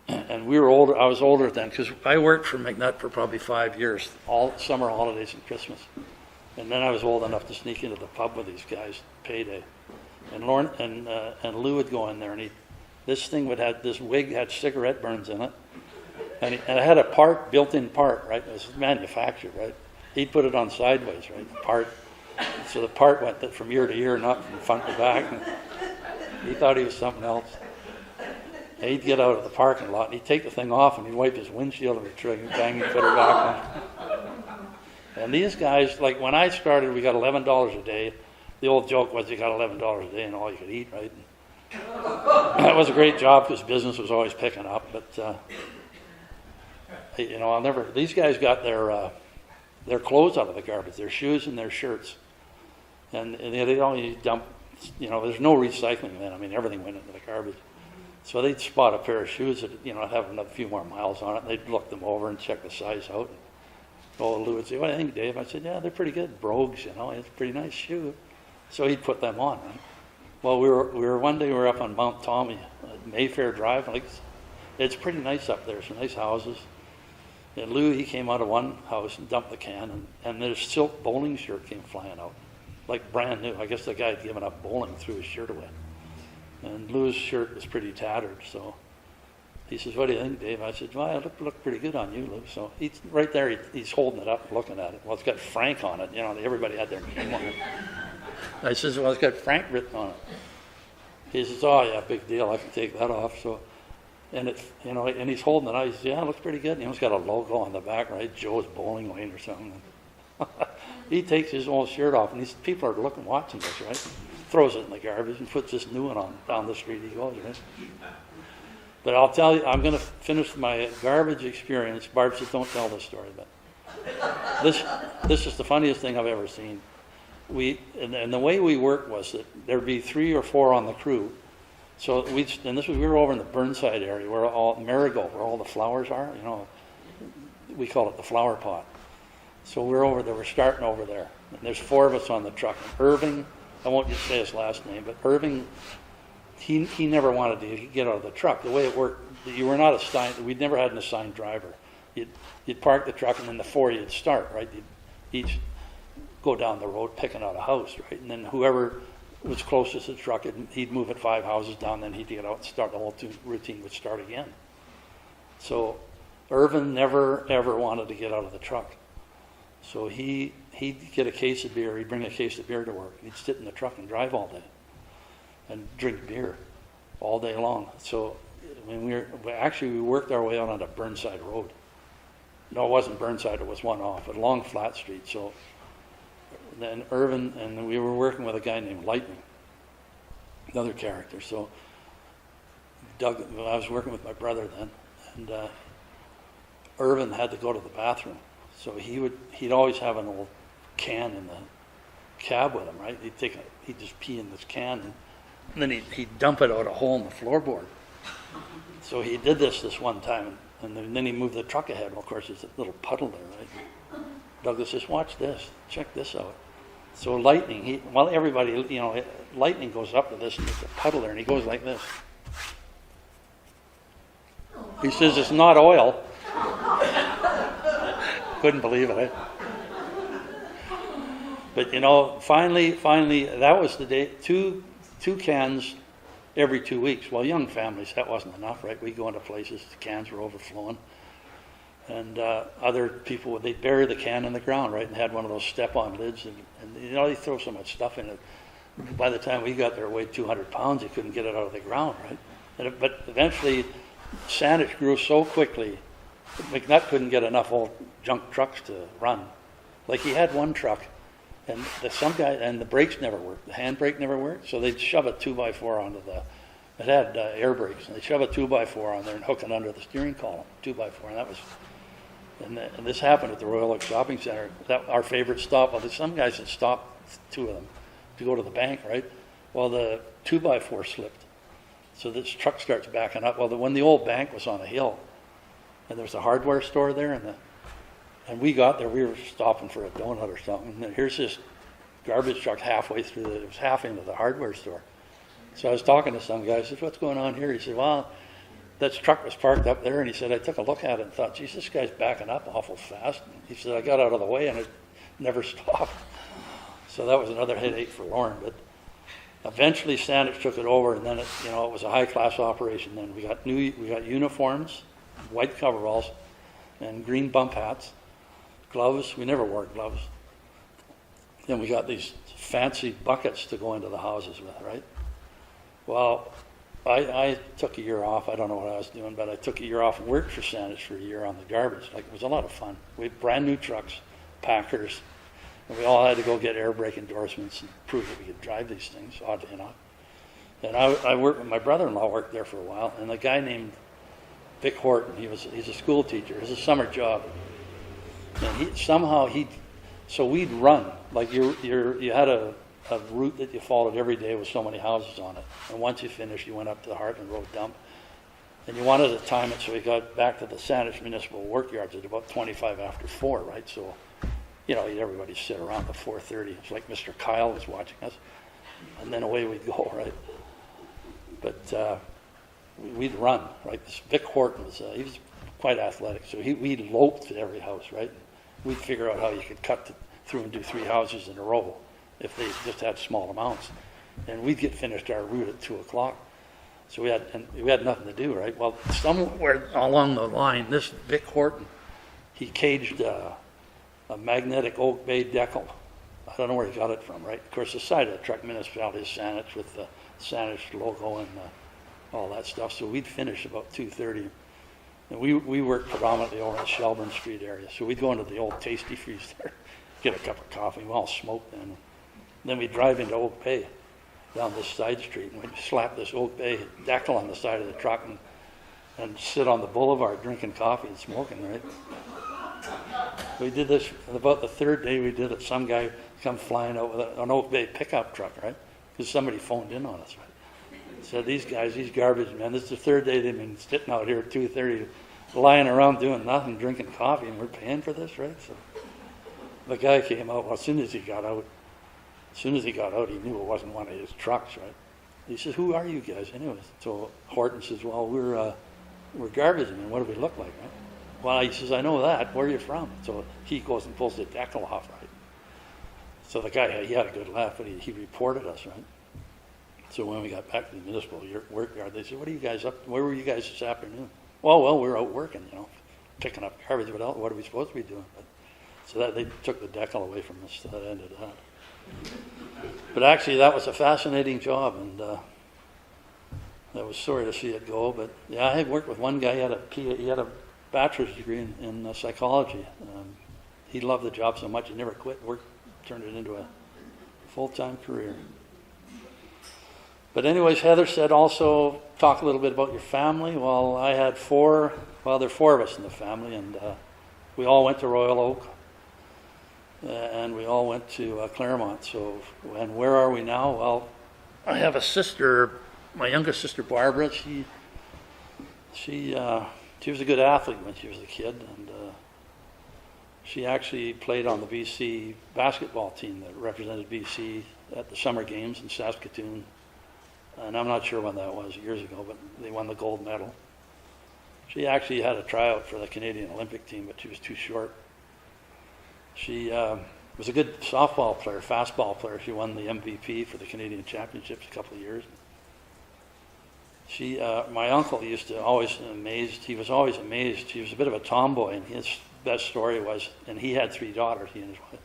And we were older. I was older then, because I worked for McNutt for probably 5 years, all summer holidays and Christmas. And then I was old enough to sneak into the pub with these guys, payday. And Lorne and Lou would go in there, and this wig had cigarette burns in it. And it had a built-in part, right? It was manufactured, right? He'd put it on sideways, right? The part. So the part went from ear to ear, not from front to back. And he thought he was something else. And he'd get out of the parking lot, and he'd take the thing off, and he'd wipe his windshield, and he'd bang and put it back on. And these guys, like when I started, we got $11 a day. The old joke was you got $11 a day and all you could eat, right? And that was a great job because business was always picking up. But these guys got their clothes out of the garbage, their shoes and their shirts. And they'd only dump, there's no recycling then. I mean, everything went into the garbage. So they'd spot a pair of shoes that, have another few more miles on it. And they'd look them over and check the size out. And Lou would say, what do you think, Dave? I said, yeah, they're pretty good. Brogues, it's a pretty nice shoe. So he'd put them on, right? Well, one day we were up on Mount Tommy, Mayfair Drive. It's pretty nice up there. Some nice houses. And Lou, he came out of one house and dumped the can, and their silk bowling shirt came flying out, like brand new. I guess the guy had given up bowling, threw his shirt away. And Lou's shirt was pretty tattered, so he says, what do you think, Dave? I said, well, it looked pretty good on you, Lou. So he's right there, he's holding it up, looking at it. Well, it's got Frank on it. Everybody had their name on it. I says, well, it's got Frank written on it. He says, oh, yeah, big deal. I can take that off. So, and he's holding it out. He says, yeah, it looks pretty good. It's got a logo on the back, right? Joe's Bowling Lane or something. He takes his old shirt off, and these people are watching this, right? Throws it in the garbage and puts this new one on. Down the street he goes, right? But I'll tell you, I'm going to finish my garbage experience. Barb says, don't tell this story, but this is the funniest thing I've ever seen. And the way we worked was that there'd be 3 or 4 on the crew. So we were over in the Burnside area, where Marigold, where all the flowers are. We call it the flower pot. So we're over there. We're starting over there, and there's 4 of us on the truck. And Irving, I won't just say his last name, but Irving, he never wanted to get out of the truck. The way it worked, you were not assigned. We'd never had an assigned driver. You'd park the truck, and then the 4 you'd start, right? You'd each go down the road picking out a house, right? And then whoever was closest to the truck, he'd move it 5 houses down, then he'd get out and start. The whole routine would start again. So Irvin never, ever wanted to get out of the truck. So he'd get a case of beer. He'd bring a case of beer to work. He'd sit in the truck and drive all day and drink beer all day long. So when we worked our way out onto Burnside Road. No, it wasn't Burnside. It was one off, a long flat street. So then Irvin, and we were working with a guy named Lightning, another character. So Doug, I was working with my brother then, and Irvin had to go to the bathroom. So he'd always have an old can in the cab with him, right? He'd just pee in this can, and then he'd dump it out a hole in the floorboard. So he did this one time, and then he moved the truck ahead. Well, of course, there's a little puddle there, right? Douglas says, watch this, check this out. So Lightning, everybody, Lightning goes up to this, and there's a puddle there, and he goes like this. He says, it's not oil. Couldn't believe it, eh? But, you know, finally, that was the day, two cans every 2 weeks. Well, young families, that wasn't enough, right? We go into places, the cans were overflowing. And other people, they'd bury the can in the ground, right? And had one of those step-on lids. And you know, they throw so much stuff in it. By the time we got there, it weighed 200 pounds. You couldn't get it out of the ground, right? But eventually, Saanich grew so quickly, McNutt couldn't get enough old junk trucks to run. Like, he had one truck, and the brakes never worked. The handbrake never worked, so they'd shove a 2x4 onto it had air brakes, and they'd shove a 2x4 on there and hook it under the steering column, 2x4, and that was, and this happened at the Royal Oak Shopping Center, our favorite stop. Well, there's some guys that stopped, two of them, to go to the bank, right? Well, the 2x4 slipped, so this truck starts backing up. Well, when the old bank was on a hill, and there was a hardware store there, and we got there, we were stopping for a donut or something, and here's this garbage truck halfway through, it was half into the hardware store. So I was talking to some guy, I said, what's going on here? He said, well, that truck was parked up there, and he said, I took a look at it and thought, geez, this guy's backing up awful fast. And he said, I got out of the way, and it never stopped. So that was another headache for Lauren, but eventually Saanich took it over, and then it was a high-class operation. Then we got uniforms, white coveralls, and green bump hats, gloves. We never wore gloves. Then we got these fancy buckets to go into the houses with, right? Well, I took a year off. I don't know what I was doing, but I took a year off and worked for Saanich for a year on the garbage. Like, it was a lot of fun. We had brand new trucks, Packers, and we all had to go get air brake endorsements and prove that we could drive these things, oddly enough. And I worked with my brother-in-law, worked there for a while, and a guy named Vic Horton, he's a school teacher. It was a summer job. And so we'd run, like you had a route that you followed every day with so many houses on it. And once you finished, you went up to the Heartland Road dump. And you wanted to time it so we got back to the Saanich Municipal Workyards at about 25 after 4, right? So, everybody sit around at 4:30. It's like Mr. Kyle was watching us. And then away we'd go, right? But we'd run, right? This Vic Horton he was quite athletic. So we'd lope to every house, right? We'd figure out how you could cut through and do 3 houses in a row if they just had small amounts. And we'd get finished our route at 2 o'clock. So we had nothing to do, right? Well, somewhere along the line, this Vic Horton, he caged a magnetic Oak Bay decal. I don't know where he got it from, right? Of course, the side of the truck municipality is Saanich with the Saanich logo and all that stuff. So we'd finish about 2:30. And we worked predominantly over in Shelburne Street area. So we'd go into the old Tasty Freeze there, get a cup of coffee. We all smoked then. Then we'd drive into Oak Bay down this side street, and we'd slap this Oak Bay decal on the side of the truck and sit on the boulevard drinking coffee and smoking, right? We did this about the 3rd day we did it. Some guy come flying out with an Oak Bay pickup truck, right? Because somebody phoned in on us, right? Said, these guys, these garbage men, this is the 3rd day they've been sitting out here at 2:30, lying around doing nothing, drinking coffee, and we're paying for this, right? So the guy came out. Well, as soon as he got out, he knew it wasn't one of his trucks, right? He says, who are you guys anyways? So Horton says, well, we're garbage men. What do we look like, right? Well, he says, I know that. Where are you from? So he goes and pulls the decal off, right? So the guy, he had a good laugh, but he reported us, right? So when we got back to the municipal workyard, they said, what are you guys up? Where were you guys this afternoon? Well, we were out working, picking up garbage. What are we supposed to be doing? So that they took the decal away from us. So that ended that. But actually, that was a fascinating job, and I was sorry to see it go. But yeah, I had worked with one guy. He had a bachelor's degree in psychology. He loved the job so much he never quit. Turned it into a full-time career. But anyways, Heather said also talk a little bit about your family. Well, I had there are 4 of us in the family, and we all went to Royal Oak. And we all went to Claremont. So, and where are we now? Well, I have a sister, my youngest sister Barbara. She was a good athlete when she was a kid, and she actually played on the BC basketball team that represented BC at the summer games in Saskatoon. And I'm not sure when that was, years ago, but they won the gold medal. She actually had a tryout for the Canadian Olympic team, but she was too short. She was a good softball player, fastball player. She won the MVP for the Canadian Championships a couple of years. My uncle used to always amazed. He was always amazed. He was a bit of a tomboy, and his best story was, and he had 3 daughters, he and his wife.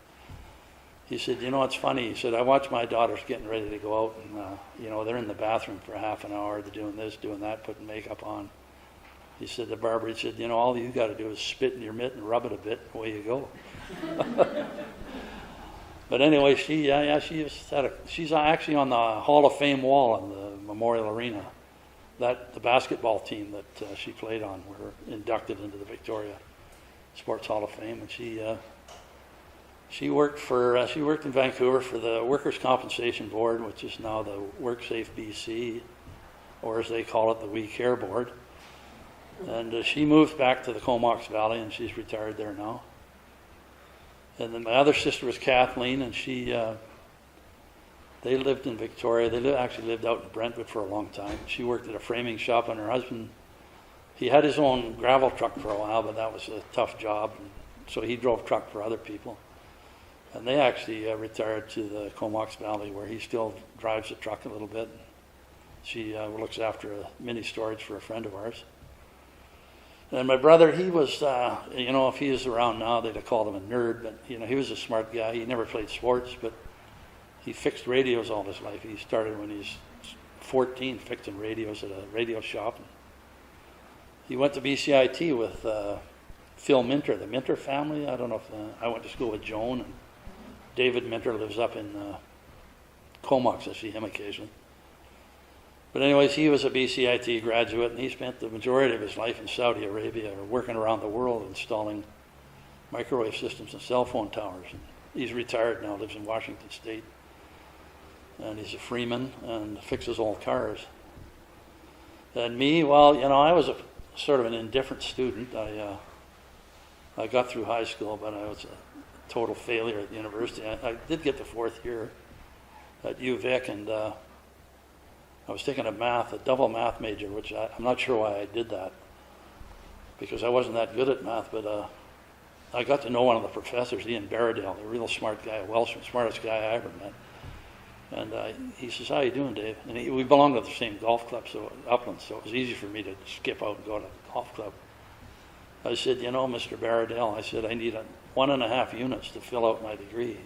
He said, you know, it's funny. He said, I watch my daughters getting ready to go out, and you know, they're in the bathroom for half an hour. They're doing this, doing that, putting makeup on. He said to Barbara, he said, you know, all you got to do is spit in your mitt and rub it a bit, away you go. But anyway, she's actually on the Hall of Fame wall in the Memorial Arena. The basketball team that she played on were inducted into the Victoria Sports Hall of Fame, and she worked in Vancouver for the Workers' Compensation Board, which is now the WorkSafe BC, or as they call it, the We Care Board. And she moved back to the Comox Valley, and she's retired there now. And then my other sister was Kathleen, and they lived in Victoria. They actually lived out in Brentwood for a long time. She worked at a framing shop, and her husband, he had his own gravel truck for a while, but that was a tough job. And so he drove truck for other people. And they actually retired to the Comox Valley, where he still drives the truck a little bit. She looks after a mini storage for a friend of ours. And my brother, he was, you know, if he was around now, they'd have called him a nerd, but, you know, he was a smart guy. He never played sports, but he fixed radios all his life. He started when he was 14, fixing radios at a radio shop. He went to BCIT with Phil Minter, the Minter family. I don't know if I went to school with Joan, and David Minter lives up in Comox. I see him occasionally. But anyways, he was a BCIT graduate, and he spent the majority of his life in Saudi Arabia, working around the world installing microwave systems and cell phone towers. And he's retired now, lives in Washington State. And he's a freeman and fixes old cars. And me, well, you know, I was a sort of an indifferent student. I got through high school, but I was a total failure at the university. I did get the 4th year at UVic, and I was taking a double math major, which I'm not sure why I did that, because I wasn't that good at math, but I got to know one of the professors, Ian Barradale, a real smart guy, a Welshman, smartest guy I ever met. And he says, how you doing, Dave? And we belonged to the same golf club, so Upland, so it was easy for me to skip out and go to the golf club. I said, you know, Mr. Barradale, I said, I need 1.5 units to fill out my degree.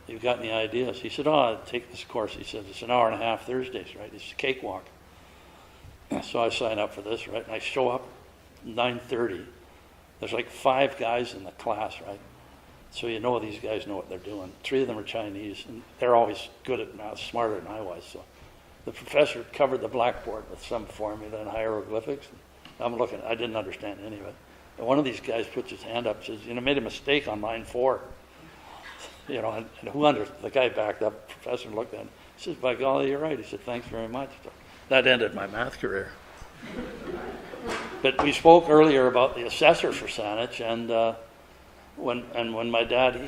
You've got any ideas? He said, oh, I'll take this course. He said, it's an hour and a half Thursdays, right? It's a cakewalk. So I sign up for this, right? And I show up 9:30. There's like 5 guys in the class, right? So you know these guys know what they're doing. 3 of them are Chinese, and they're always good at math, smarter than I was. So the professor covered the blackboard with some formula and hieroglyphics. I'm looking, I didn't understand any of it. And one of these guys puts his hand up and says, you know, made a mistake on line 4. You know, and the guy backed up, the professor looked at him. He says, by golly, you're right. He said, thanks very much. So that ended my math career. But we spoke earlier about the assessor for Saanich, and when my dad,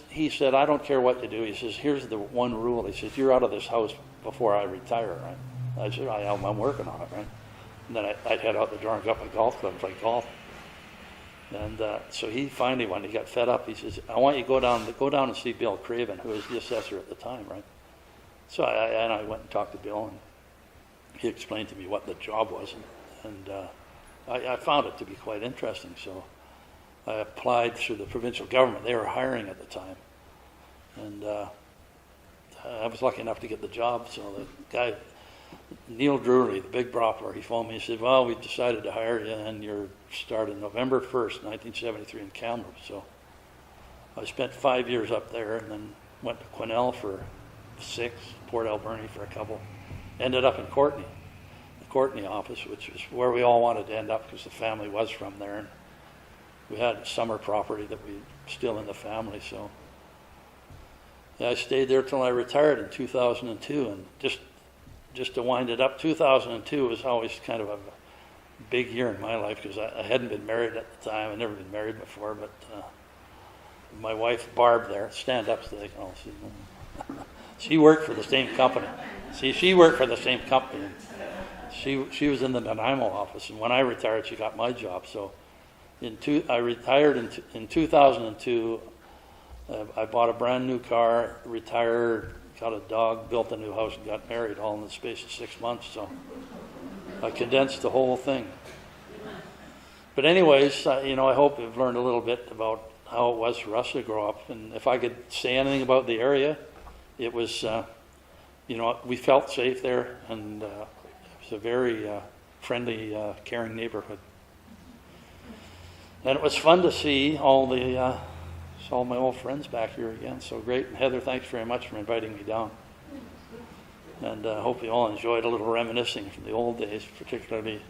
he said, I don't care what you do. He says, here's the one rule. He says, you're out of this house before I retire, right? I said, I'm working on it, right? And then I'd head out the door and go up a golf club and play golf. And so he finally, when he got fed up, he says, I want you to go down and see Bill Craven, who was the assessor at the time, right? So I went and talked to Bill, and he explained to me what the job was, and I found it to be quite interesting. So I applied through the provincial government. They were hiring at the time, and I was lucky enough to get the job. So the guy, Neil Drury, the big bropper, he phoned me. He said, well, we decided to hire you, and you're starting November 1st, 1973 in Kamloops. So I spent 5 years up there, and then went to Quesnel for 6, Port Alberni for a couple. Ended up in Courtenay, the Courtenay office, which was where we all wanted to end up because the family was from there. And we had summer property that we still in the family. So yeah, I stayed there till I retired in 2002, and just to wind it up, 2002 was always kind of a big year in my life because I hadn't been married at the time. I'd never been married before, but my wife, Barb, there, stand up so they can all see. She worked for the same company. See, she worked for the same company. She was in the Nanaimo office, and when I retired, she got my job. So I retired in 2002. I bought a brand new car, retired, got a dog, built a new house, and got married all in the space of 6 months. So I condensed the whole thing. But anyways, I hope you've learned a little bit about how it was for us to grow up. And if I could say anything about the area, it was, we felt safe there, and it was a very friendly, caring neighborhood. And it was fun to see all my old friends back here again. So great. And Heather, thanks very much for inviting me down. And I hope you all enjoyed a little reminiscing from the old days, particularly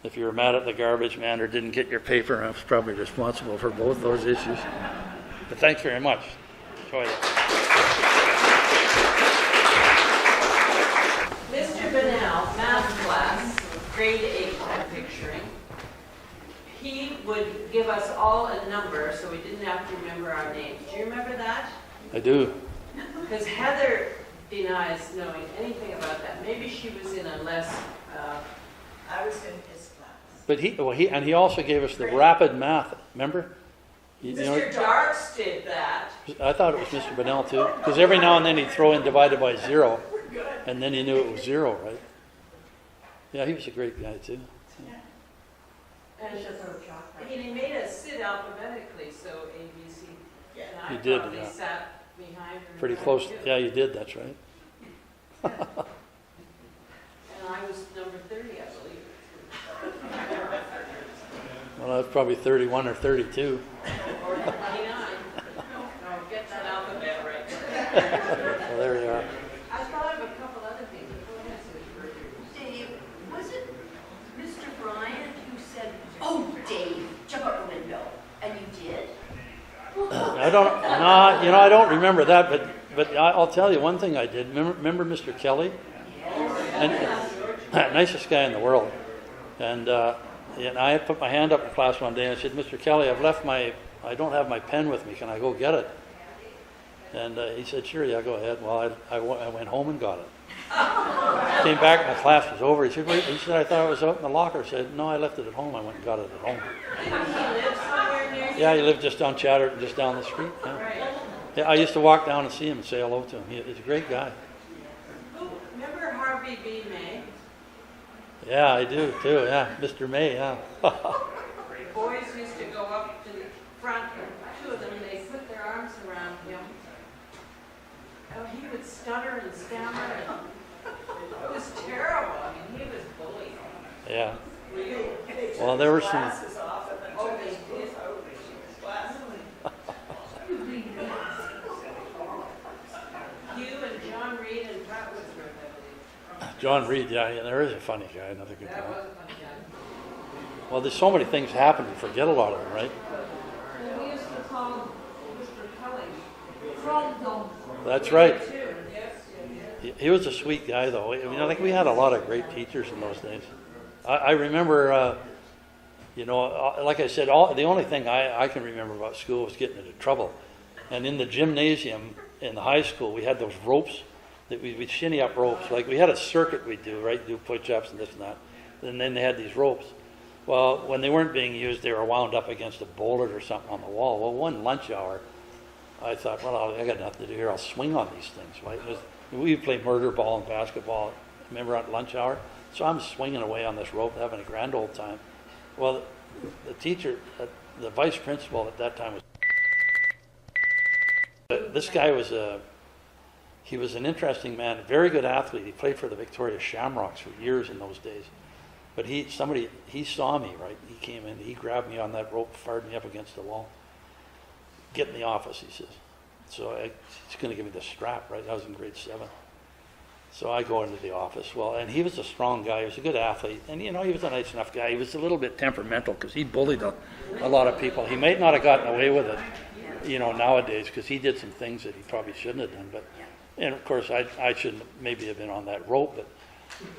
if you were mad at the garbage man or didn't get your paper. I was probably responsible for both those issues. But thanks very much. Enjoyed it. Mr. Bennell, math class, grade 8, I'm picturing. He would give us all a number so we didn't have to remember our names. Do you remember that? I do. Because Heather denies knowing anything about that. Maybe she was in a less... I was in his class. But he also gave us the rapid math. Remember? Mr. Darks did that. I thought it was Mr. Bennell too, because every now and then he'd throw in divided by 0, and then you knew it was 0, right? Yeah, he was a great guy too. And he made us sit alphabetically, so A, B, C. Yeah. And I He did, probably yeah. sat behind her. Pretty close. Yeah, you did. That's right. And I was number 30, I believe. Well, I was probably 31 or 32. Or 29. No, get that alphabet right there. Well, there you are. I thought of a couple other things. Go ahead, Susan. Dave, was it Mr. Bryant who said, "Oh, Dave, jump out the window," and you did? I don't remember that, but I'll tell you one thing I did. Remember Mr. Kelly? And nicest guy in the world. And I had put my hand up in class one day and I said, "Mr. Kelly, I don't have my pen with me. Can I go get it?" And he said, "Sure, yeah, go ahead." Well, I went home and got it. Came back, my class was over. He said, "I thought it was out in the locker." I said, "No, I left it at home. I went and got it at home." Did he live somewhere near you? Yeah, he lived just down Chatter, just down the street. Yeah. Right. Yeah, I used to walk down and see him and say hello to him. He's a great guy. Remember Harvey B. May? Yeah, I do too. Yeah, Mr. May. Yeah. Boys used to go up to the front, and two of them, they put their arms around him. Oh, he would stutter and stammer, and it was terrible. I mean, he was bullied. Yeah. Were you? Well, there were some. Glasses off and then Oh, took they his did. glasses. You and John Reed and Pat Woodsworth, I believe. John Reed. Yeah, there is a funny guy. Another good That guy. was a funny guy. Well, there's so many things happen. You forget a lot of them, right? And we used to call him Mr. Kelly, from them. That's right. Too, yes, yes. He was a sweet guy, though. I mean, I think we had a lot of great teachers in those days. I remember, like I said, the only thing I can remember about school was getting into trouble. And in the gymnasium in the high school, we had those ropes that we'd shinny up ropes. Like we had a circuit we'd do, right? Do push-ups and this and that. And then they had these ropes. Well, when they weren't being used, they were wound up against a bullet or something on the wall. Well, one lunch hour, I thought, well, I got nothing to do here. I'll swing on these things, right? We played murder ball and basketball, remember, at lunch hour? So I'm swinging away on this rope, having a grand old time. Well, the teacher, the vice principal at that time was, this guy was he was an interesting man, a very good athlete. He played for the Victoria Shamrocks for years in those days. But he saw me, right? He came in, he grabbed me on that rope, fired me up against the wall. "Get in the office," he says. So he's going to give me the strap, right? I was in grade 7. So I go into the office. Well, and he was a strong guy. He was a good athlete. And, he was a nice enough guy. He was a little bit temperamental because he bullied a lot of people. He might not have gotten away with it, nowadays, because he did some things that he probably shouldn't have done. And of course, I shouldn't maybe have been on that rope. But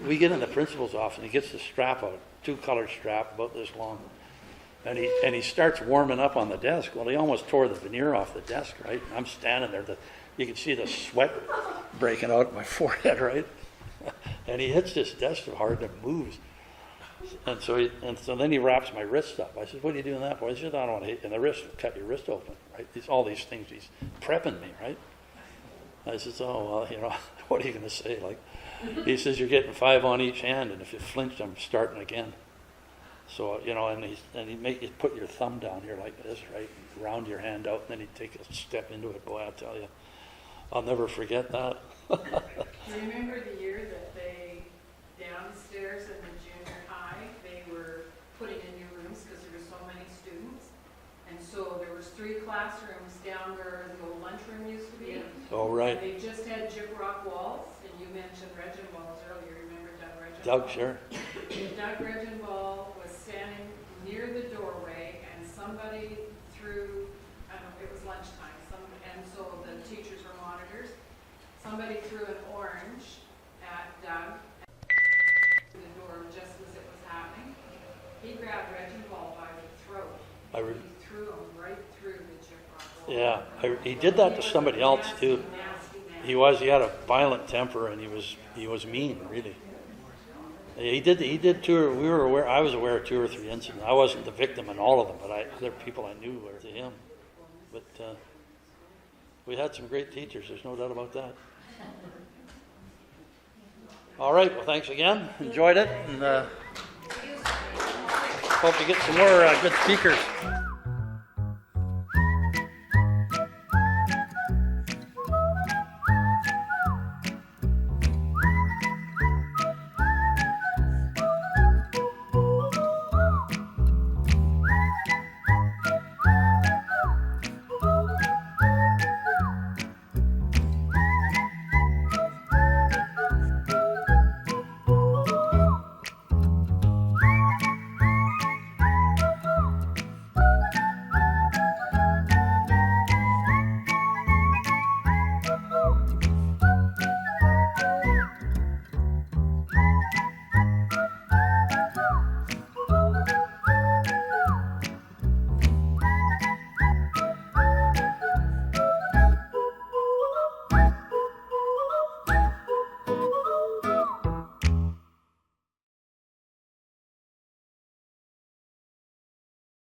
we get in the principal's office, and he gets the strap out, 2-color strap about this long. And he starts warming up on the desk. Well, he almost tore the veneer off the desk, right? I'm standing there. You can see the sweat breaking out of my forehead, right? And he hits this desk so hard that it moves. And so then he wraps my wrist up. I said, "What are you doing that for?" He said, "I don't want to hit." And the wrist, cut your wrist open. right? All these things, he's prepping me, right? I says, oh, well, what are you going to say? Like, he says, you're getting 5 on each hand, and if you flinch, I'm starting again. So, and he'd make you put your thumb down here like this, right? Round your hand out, and then he'd take a step into it. Boy, I'll tell you, I'll never forget that. Remember the year that they, downstairs in the junior high, they were putting in new rooms because there were so many students? And so there was 3 classrooms down where the old lunchroom used to be. Oh, right. They just had gyprock walls, and you mentioned Reginbalds earlier. Remember Doug Reginbald? Doug, sure. Doug Reginbald was standing near the doorway, and somebody threw, I don't know, it was lunchtime, and so the teachers were monitors. Somebody threw an orange at Doug at the door just as it was happening. He grabbed Reginbald by the throat. He threw him right through the gyprock wall. Yeah, he did that to somebody else too. Nasty. He had a violent temper, and he was mean, really. He did 2. I was aware of 2 or 3 incidents. I wasn't the victim in all of them, but other people I knew were to him. But we had some great teachers. There's no doubt about that. All right. Well, thanks again. Enjoyed it, and hope to get some more good speakers.